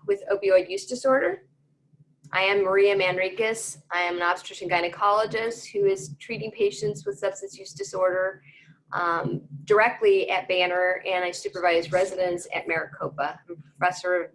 with opioid use disorder. I am Maria Manriquez. I am an obstetrician gynecologist who is treating patients with substance use disorder directly at Banner, and I supervise residents at Maricopa. I'm a professor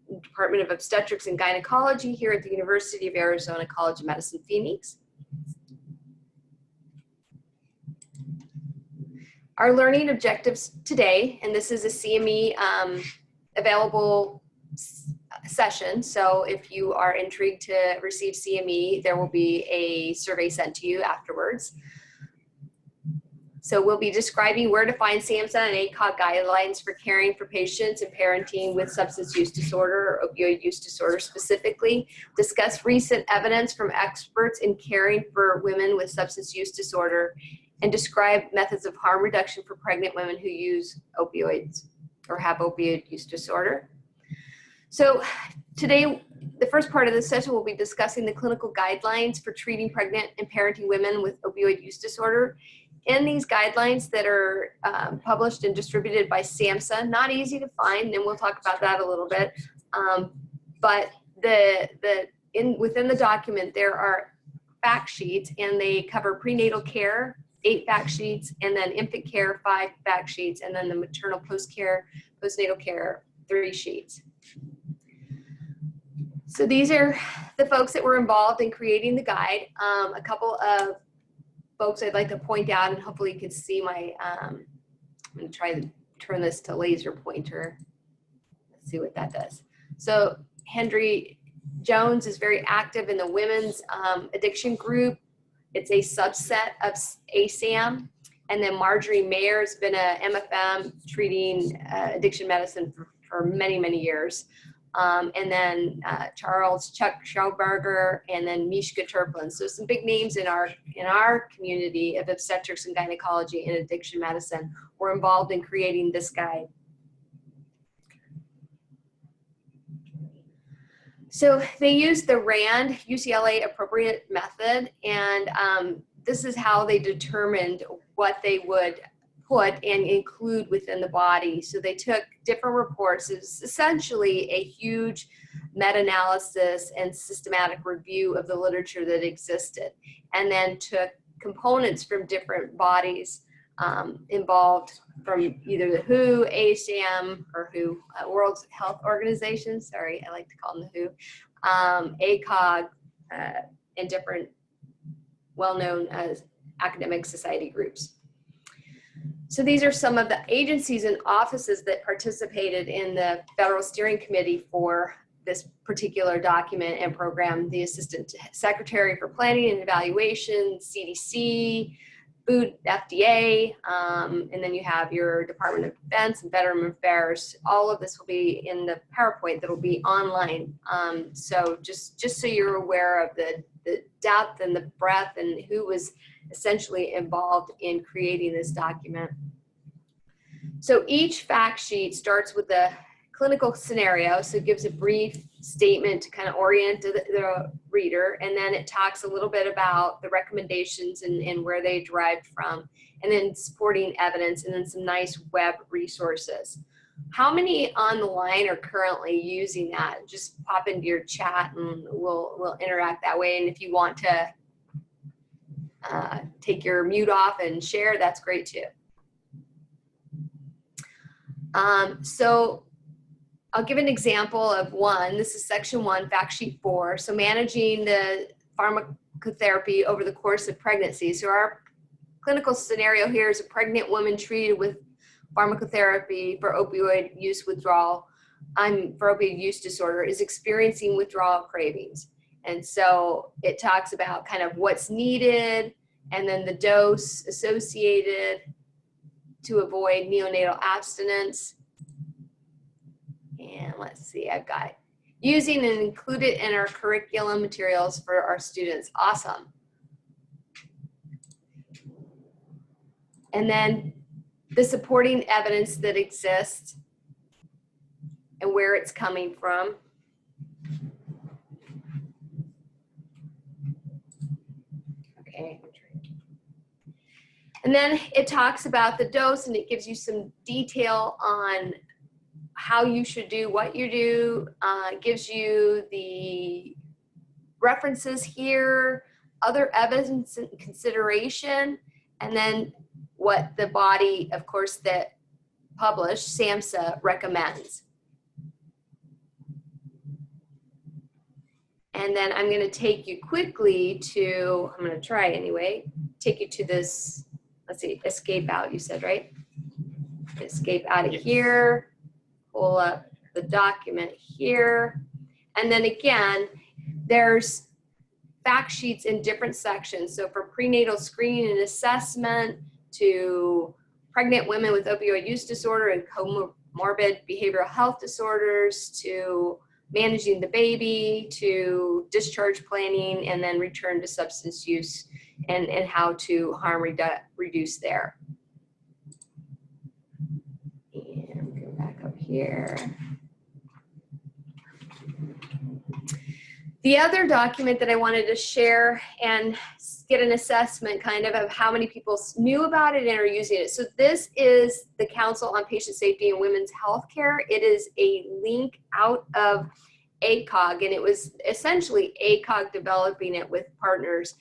in the Department of Obstetrics and Gynecology here at the University of Arizona College of Medicine, Phoenix. Our learning objectives today, and this is a CME available session, so if you are intrigued to receive CME, there will be a survey sent to you afterwards. So we'll be describing where to find SAMHSA and ACOG guidelines for caring for patients and parenting with substance use disorder or opioid use disorder specifically, discuss recent evidence from experts in caring for women with substance use disorder, and describe methods of harm reduction for pregnant women who use opioids or have opioid use disorder. So today, the first part of this session will be discussing the clinical guidelines for treating pregnant and parenting women with opioid use disorder. In these guidelines that are published and distributed by SAMHSA, not easy to find, and we'll talk about that a little bit, but within the document there are fact sheets, and they cover prenatal care, 8 fact sheets, and then infant care, 5 fact sheets, and then the maternal postnatal care, 3 sheets. So these are the folks that were involved in creating the guide. A couple of folks I'd like to point out, and hopefully you can see my, I'm going to try to turn this to laser pointer. Let's see what that does. So Henry Jones is very active in the women's addiction group. It's a subset of ASAM. And then Marjorie Mayer has been a MFM treating addiction medicine for many, many years. And then Chuck Schauberger, and then Mishka Turplin. So some big names in our community of obstetrics and gynecology and addiction medicine were involved in creating this guide. So they used the RAND, UCLA appropriate method, and this is how they determined what they would put and include within the body. So they took different reports. It's essentially a huge meta-analysis and systematic review of the literature that existed, and then took components from different bodies involved from either the WHO, ASAM, or WHO, World Health Organization, sorry, I like to call them the WHO, ACOG, and different well-known academic society groups. So these are some of the agencies and offices that participated in the Federal Steering Committee for this particular document and program: the Assistant Secretary for Planning and Evaluation, CDC, Food, FDA, and then you have your Department of Defense and Veteran Affairs. All of this will be in the PowerPoint that will be online. So just so you're aware of the depth and the breadth and who was essentially involved in creating this document. So each fact sheet starts with a clinical scenario, so it gives a brief statement to kind of orient the reader, and then it talks a little bit about the recommendations and where they derived from, and then supporting evidence, and then some nice web resources. How many on the line are currently using that? Just pop into your chat and we'll interact that way, and if you want to take your mute off and share, that's great too. So I'll give an example of one. This is section 1, fact sheet 4. So managing the pharmacotherapy over the course of pregnancy. So our clinical scenario here is a pregnant woman treated with pharmacotherapy for opioid use withdrawal, for opioid use disorder, is experiencing withdrawal cravings. And so it talks about kind of what's needed, and then the dose associated to avoid neonatal abstinence. And let's see, I've got using and included in our curriculum materials for our students. Awesome. And then the supporting evidence that exists and where it's coming from. Okay. And then it talks about the dose, and it gives you some detail on how you should do what you do, gives you the references here, other evidence and consideration, and then what the body, of course, that published, SAMHSA, recommends. And then I'm going to take you quickly to, I'm going to try anyway, take you to this, let's see, escape out, you said, right? Escape out of here, pull up the document here. And then again, there's fact sheets in different sections. So from prenatal screening and assessment to pregnant women with opioid use disorder and comorbid behavioral health disorders to managing the baby to discharge planning and then return to substance use and how to harm reduce there. And go back up here. The other document that I wanted to share and get an assessment kind of how many people knew about it and are using it. So this is the Council on Patient Safety and Women's Healthcare. It is a link out of ACOG, and it was essentially ACOG developing it with partners.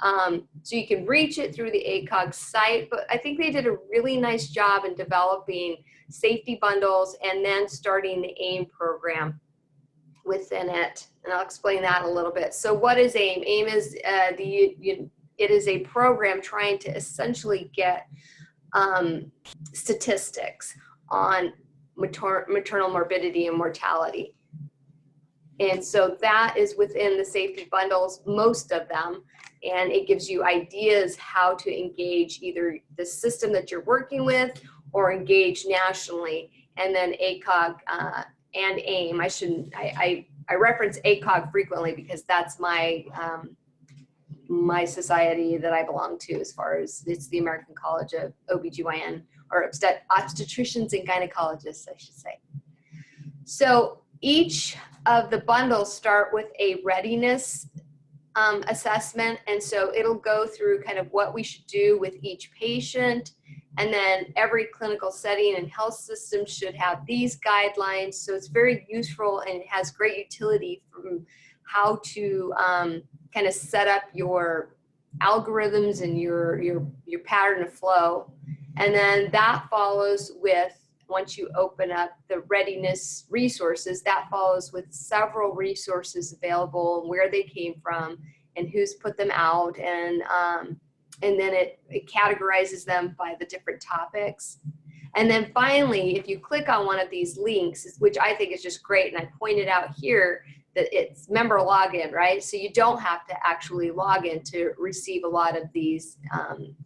So you can reach it through the ACOG site, but I think they did a really nice job in developing safety bundles and then starting the AIM program within it, and I'll explain that a little bit. So what is AIM? AIM is it is a program trying to essentially get statistics on maternal morbidity and mortality. And so that is within the safety bundles, most of them, and it gives you ideas how to engage either the system that you're working with or engage nationally. And then ACOG and AIM, I reference ACOG frequently because that's my my society that I belong to, as far as it's the American College of OBGYN, or Obstetricians and Gynecologists, I should say. So each of the bundles start with a readiness assessment, and so it'll go through kind of what we should do with each patient. And then every clinical setting and health system should have these guidelines. So it's very useful and it has great utility from how to kind of set up your algorithms and your pattern of flow. And then that follows with, once you open up the readiness resources, that follows with several resources available and where they came from and who's put them out, and then it categorizes them by the different topics. And then finally, if you click on one of these links, which I think is just great, and I pointed out here that it's member login, right? So you don't have to actually log in to receive a lot of these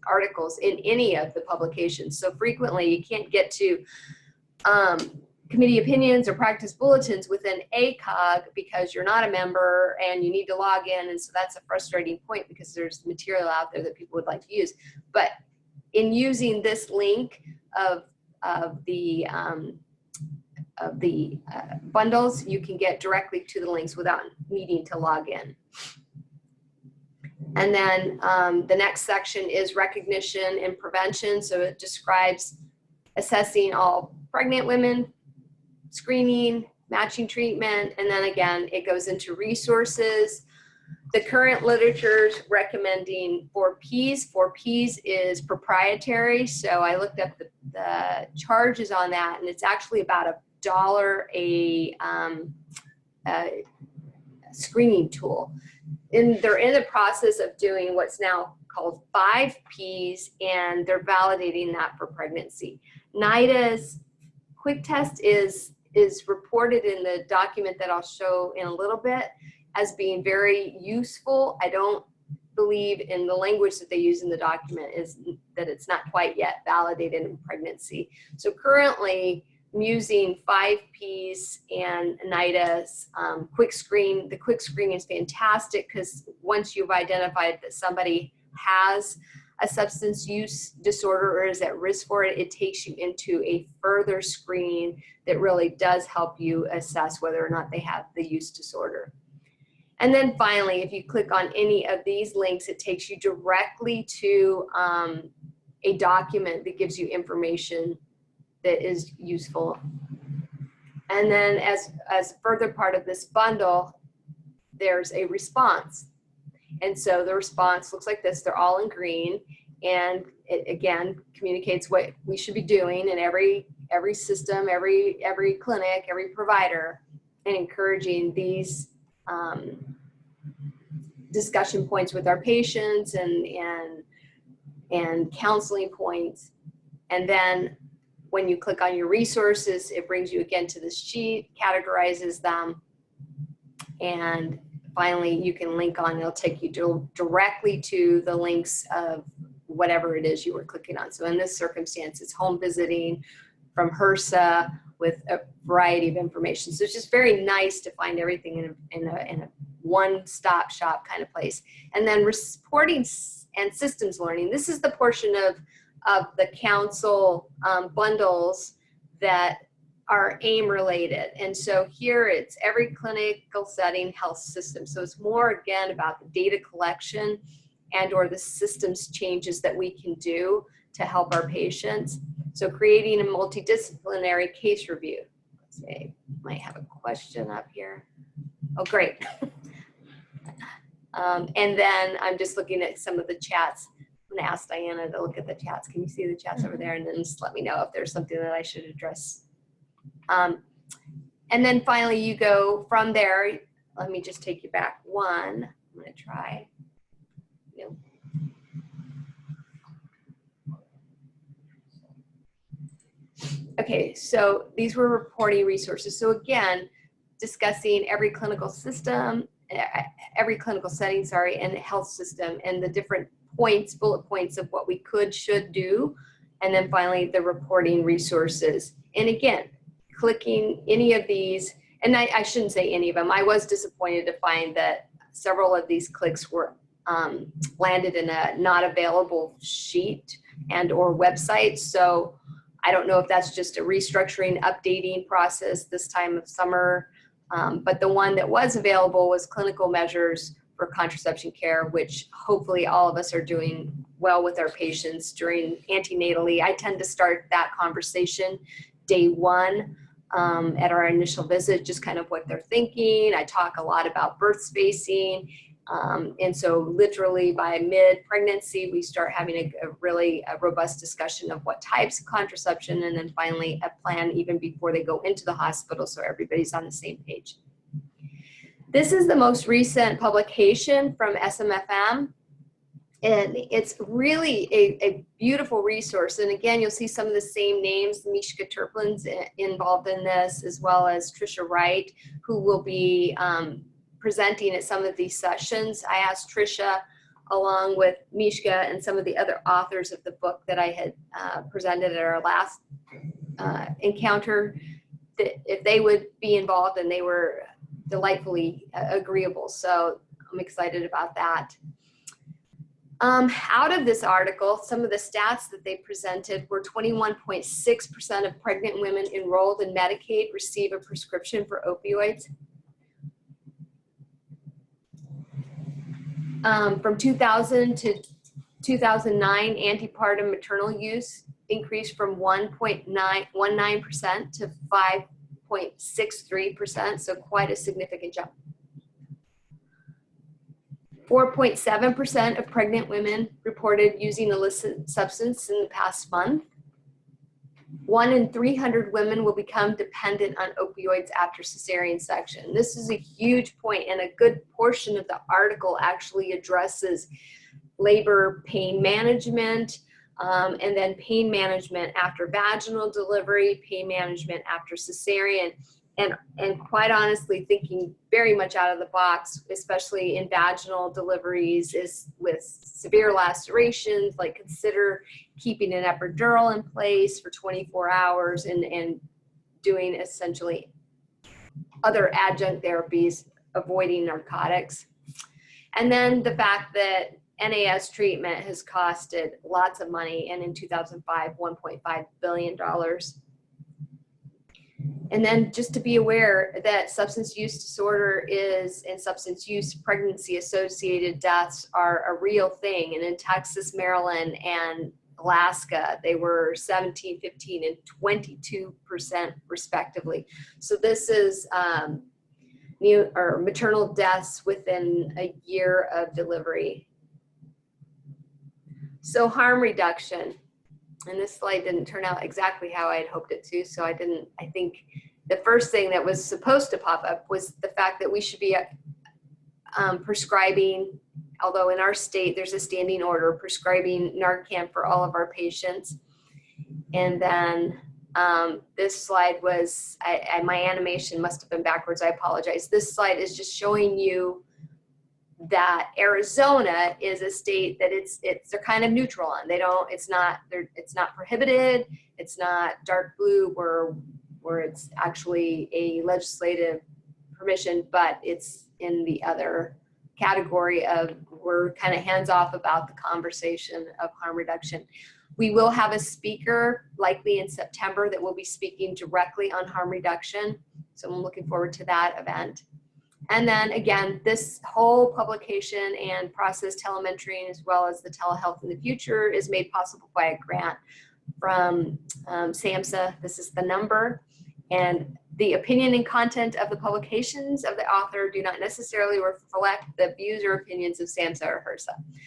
articles in any of the publications. So frequently you can't get to committee opinions or practice bulletins within ACOG because you're not a member and you need to log in, and so that's a frustrating point because there's material out there that people would like to use. But in using this link of the bundles, you can get directly to the links without needing to log in. And then the next section is recognition and prevention. So it describes assessing all pregnant women, screening, matching treatment, and then again, it goes into resources. The current literature is recommending 4 Ps. 4 Ps is proprietary, so I looked up the charges on that, and it's actually about $1 a screening tool. And they're in the process of doing what's now called 5 Ps, and they're validating that for pregnancy. NIDA's quick test is reported in the document that I'll show in a little bit as being very useful. I don't believe in the language that they use in the document is that it's not quite yet validated in pregnancy. So currently I'm using 5 Ps and NIDA's quick screen. The quick screen is fantastic because once you've identified that somebody has a substance use disorder or is at risk for it, it takes you into a further screen that really does help you assess whether or not they have the use disorder. And then finally, if you click on any of these links, it takes you directly to a document that gives you information that is useful And then as further part of this bundle, there's a response. And so the response looks like this. They're all in green. And it, again, communicates what we should be doing in every system, every clinic, every provider, and encouraging these discussion points with our patients and counseling points. And then when you click on your resources, it brings you again to this sheet, categorizes them, and finally you can link on. It'll take you directly to the links of whatever it is you were clicking on. So in this circumstance, it's home visiting from HRSA with a variety of information. So it's just very nice to find everything in a one-stop shop kind of place. And then reporting and systems learning. This is the portion of the council bundles that are AIM related. And so here it's every clinical setting health system. So it's more again about the data collection and or the systems changes that we can do to help our patients. So creating a multidisciplinary case review. Let's see, might have a question up here. Oh, great. And then I'm just looking at some of the chats. I'm gonna ask Diana to look at the chats. Can you see the chats over there? And then just let me know if there's something that I should address. And then finally you go from there. Let me just take you back one. I'm gonna try. Okay, so these were reporting resources. So again, discussing every clinical system, every clinical setting, sorry, and health system and the different points, bullet points of what we could, should do. And then finally the reporting resources. And again, clicking any of these, and I shouldn't say any of them. I was disappointed to find that several of these clicks were landed in a not available sheet and or website. So I don't know if that's just a restructuring, updating process this time of summer, but the one that was available was clinical measures for contraception care, which hopefully all of us are doing well with our patients during antenatally. I tend to start that conversation day one at our initial visit, just kind of what they're thinking. I talk a lot about birth spacing. And so literally by mid-pregnancy, we start having a really robust discussion of what types of contraception, and then finally a plan even before they go into the hospital so everybody's on the same page. This is the most recent publication from SMFM, and it's really a beautiful resource. And again, you'll see some of the same names. Mishka Turplin's involved in this, as well as Trisha Wright, who will be presenting at some of these sessions. I asked Trisha, along with Mishka and some of the other authors of the book that I had presented at our last encounter, that if they would be involved, and they were delightfully agreeable. So I'm excited about that. Out of this article, some of the stats that they presented were 21.6% of pregnant women enrolled in Medicaid receive a prescription for opioids. From 2000 to 2009, antepartum maternal use increased from 1.19% to 5.63%, so quite a significant jump. 4.7% of pregnant women reported using illicit substance in the past month. 1 in 300 women will become dependent on opioids after cesarean section. This is a huge point, and a good portion of the article actually addresses labor pain management, and then pain management after vaginal delivery, pain management after cesarean, and quite honestly, thinking very much out of the box, especially in vaginal deliveries, is with severe lacerations, like consider keeping an epidural in place for 24 hours and doing essentially other adjunct therapies, avoiding narcotics. And then the fact that NAS treatment has costed lots of money, and in 2005, $1.5 billion. And then just to be aware that substance use disorder and substance use pregnancy associated deaths are a real thing. And in Texas, Maryland, and Alaska, they were 17, 15, and 22% respectively. So this is maternal deaths within a year of delivery. So harm reduction, and this slide didn't turn out exactly how I had hoped it to, so I think the first thing that was supposed to pop up was the fact that we should be prescribing, although in our state there's a standing order prescribing Narcan for all of our patients. And then this slide was, my animation must have been backwards, I apologize. This slide is just showing you that Arizona is a state that they're kind of neutral on. It's not prohibited, it's not dark blue where it's actually a legislative permission, but it's in the other category of we're kind of hands off about the conversation of harm reduction. We will have a speaker likely in September that will be speaking directly on harm reduction. So I'm looking forward to that event. And then again, this whole publication and process telementoring, as well as the telehealth in the future, is made possible by a grant from SAMHSA. This is the number. And the opinion and content of the publications of the author do not necessarily reflect the views or opinions of SAMHSA or HRSA.